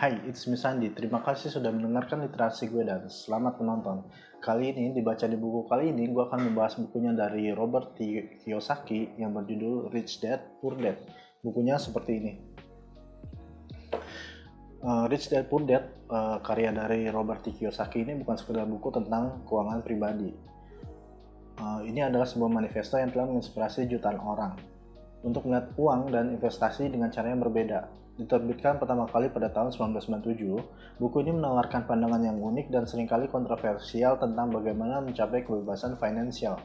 Hai, it's me Sandi. Terima kasih sudah mendengarkan literasi gue dan selamat menonton. Kali ini, dibaca di buku kali ini, gue akan membahas bukunya dari Robert Kiyosaki yang berjudul Rich Dad Poor Dad. Bukunya seperti ini. Rich Dad Poor Dad, karya dari Robert Kiyosaki ini bukan sekedar buku tentang keuangan pribadi. Ini adalah sebuah manifesto yang telah menginspirasi jutaan orang untuk melihat uang dan investasi dengan cara yang berbeda. Diterbitkan pertama kali pada tahun 1997, buku ini menawarkan pandangan yang unik dan seringkali kontroversial tentang bagaimana mencapai kebebasan finansial.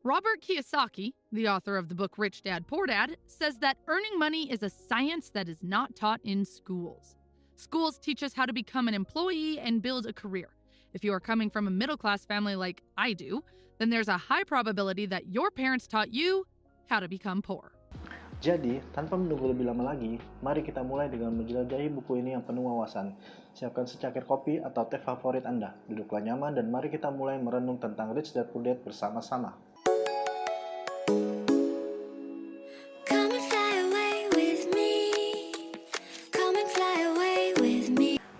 Robert Kiyosaki, the author of the book Rich Dad Poor Dad, says that earning money is a science that is not taught in schools. Schools teach us how to become an employee and build a career. If you are coming from a middle-class family like I do, then there's a high probability that your parents taught you how to become poor. Jadi, tanpa menunggu lebih lama lagi, mari kita mulai dengan menjelajahi buku ini yang penuh wawasan. Siapkan secangkir kopi atau teh favorit Anda. Duduklah nyaman dan mari kita mulai merenung tentang Rich Dad Poor Dad bersama-sama.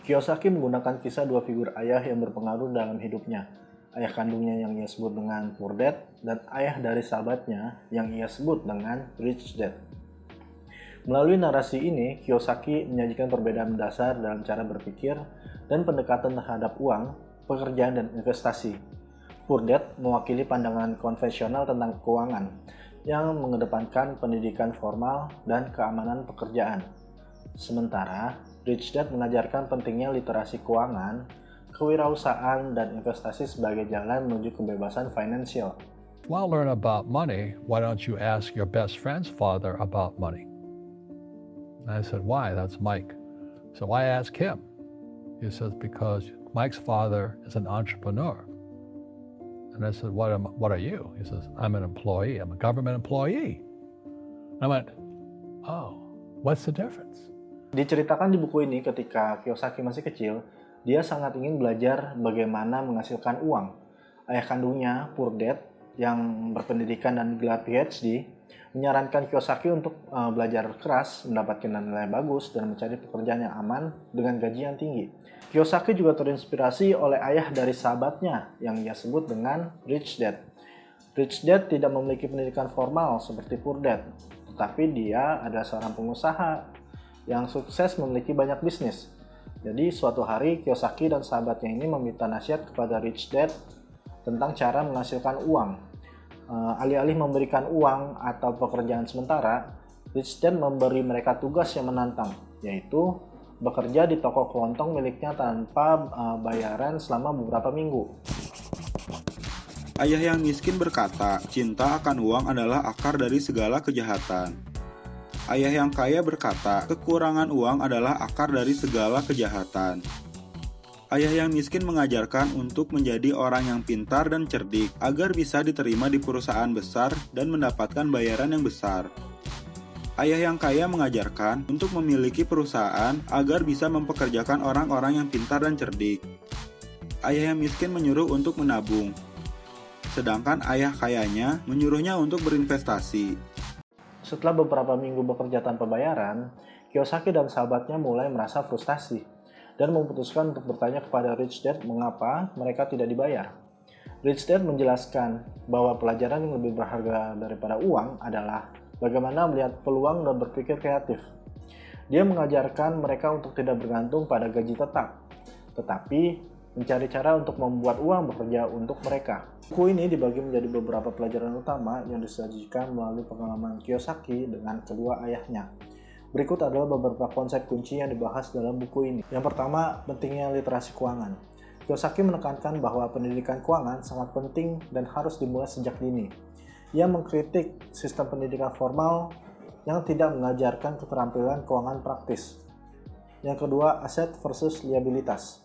Kiyosaki menggunakan kisah dua figur ayah yang berpengaruh dalam hidupnya. Ayah kandungnya yang ia sebut dengan Poor Dad, dan ayah dari sahabatnya yang ia sebut dengan Rich Dad. Melalui narasi ini, Kiyosaki menyajikan perbedaan dasar dalam cara berpikir dan pendekatan terhadap uang, pekerjaan, dan investasi. Poor Dad mewakili pandangan konvensional tentang keuangan yang mengedepankan pendidikan formal dan keamanan pekerjaan. Sementara, Rich Dad mengajarkan pentingnya literasi keuangan, kewirausahaan, dan investasi sebagai jalan menuju kebebasan finansial. Want to learn about money? Why don't you ask your best friend's father about money? And I said, why? That's Mike. So I asked him. He says, because Mike's father is an entrepreneur. And I said, what are you? He says, I'm an employee. I'm a government employee. And I went, oh, what's the difference? Diceritakan di buku ini ketika Kiyosaki masih kecil, dia sangat ingin belajar bagaimana menghasilkan uang. Ayah kandungnya, Poor Dad, yang berpendidikan dan gelar PhD, menyarankan Kiyosaki untuk belajar keras, mendapatkan nilai bagus, dan mencari pekerjaan yang aman dengan gaji yang tinggi. Kiyosaki juga terinspirasi oleh ayah dari sahabatnya yang ia sebut dengan Rich Dad. Rich Dad tidak memiliki pendidikan formal seperti Poor Dad, tetapi dia adalah seorang pengusaha yang sukses memiliki banyak bisnis. Jadi suatu hari Kiyosaki dan sahabatnya ini meminta nasihat kepada Rich Dad tentang cara menghasilkan uang. Alih-alih memberikan uang atau pekerjaan sementara, Rich Dad memberi mereka tugas yang menantang, yaitu bekerja di toko kelontong miliknya tanpa bayaran selama beberapa minggu. Ayah yang miskin berkata, cinta akan uang adalah akar dari segala kejahatan. Ayah yang kaya berkata, kekurangan uang adalah akar dari segala kejahatan. Ayah yang miskin mengajarkan untuk menjadi orang yang pintar dan cerdik agar bisa diterima di perusahaan besar dan mendapatkan bayaran yang besar. Ayah yang kaya mengajarkan untuk memiliki perusahaan agar bisa mempekerjakan orang-orang yang pintar dan cerdik. Ayah yang miskin menyuruh untuk menabung, sedangkan ayah kayanya menyuruhnya untuk berinvestasi. Setelah beberapa minggu bekerja tanpa bayaran, Kiyosaki dan sahabatnya mulai merasa frustasi dan memutuskan untuk bertanya kepada Rich Dad mengapa mereka tidak dibayar. Rich Dad menjelaskan bahwa pelajaran yang lebih berharga daripada uang adalah bagaimana melihat peluang dan berpikir kreatif. Dia mengajarkan mereka untuk tidak bergantung pada gaji tetap, tetapi mencari cara untuk membuat uang bekerja untuk mereka. Buku ini dibagi menjadi beberapa pelajaran utama yang disajikan melalui pengalaman Kiyosaki dengan kedua ayahnya. Berikut adalah beberapa konsep kunci yang dibahas dalam buku ini. Yang pertama, pentingnya literasi keuangan. Kiyosaki menekankan bahwa pendidikan keuangan sangat penting dan harus dimulai sejak dini. Ia mengkritik sistem pendidikan formal yang tidak mengajarkan keterampilan keuangan praktis. Yang kedua, aset versus liabilitas.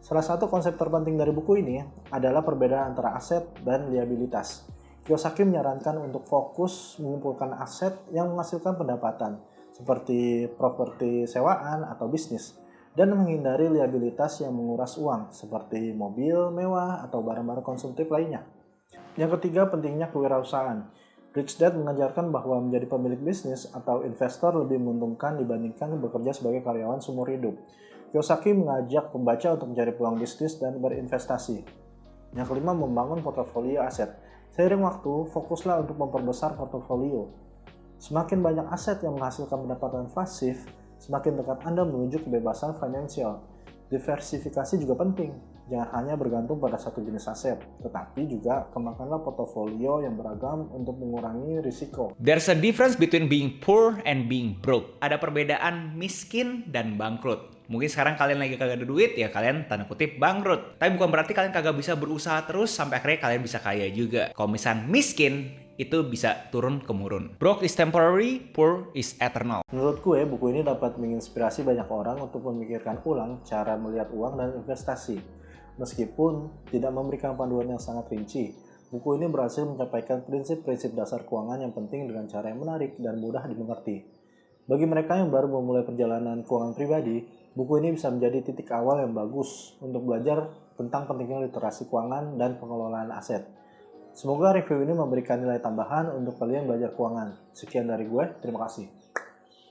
Salah satu konsep terpenting dari buku ini adalah perbedaan antara aset dan liabilitas. Kiyosaki menyarankan untuk fokus mengumpulkan aset yang menghasilkan pendapatan, seperti properti sewaan atau bisnis, dan menghindari liabilitas yang menguras uang, seperti mobil mewah atau barang-barang konsumtif lainnya. Yang ketiga, pentingnya kewirausahaan. Rich Dad mengajarkan bahwa menjadi pemilik bisnis atau investor lebih menguntungkan dibandingkan bekerja sebagai karyawan seumur hidup. Kiyosaki mengajak pembaca untuk mencari peluang bisnis dan berinvestasi. Yang kelima, membangun portofolio aset. Seiring waktu, fokuslah untuk memperbesar portofolio. Semakin banyak aset yang menghasilkan pendapatan pasif, semakin dekat Anda menuju kebebasan finansial. Diversifikasi juga penting. Jangan hanya bergantung pada satu jenis aset, tetapi juga kembangkanlah portofolio yang beragam untuk mengurangi risiko. There's a difference between being poor and being broke. Ada perbedaan miskin dan bangkrut. Mungkin sekarang kalian lagi kagak ada duit, ya kalian tanda kutip bangkrut. Tapi bukan berarti kalian kagak bisa berusaha terus sampai akhirnya kalian bisa kaya juga. Kalau misalnya miskin, itu bisa turun-temurun. Broke is temporary, poor is eternal. Menurut gue, buku ini dapat menginspirasi banyak orang untuk memikirkan ulang cara melihat uang dan investasi. Meskipun tidak memberikan panduan yang sangat rinci, buku ini berhasil menyampaikan prinsip-prinsip dasar keuangan yang penting dengan cara yang menarik dan mudah dimengerti. Bagi mereka yang baru memulai perjalanan keuangan pribadi, buku ini bisa menjadi titik awal yang bagus untuk belajar tentang pentingnya literasi keuangan dan pengelolaan aset. Semoga review ini memberikan nilai tambahan untuk kalian belajar keuangan. Sekian dari gue, terima kasih.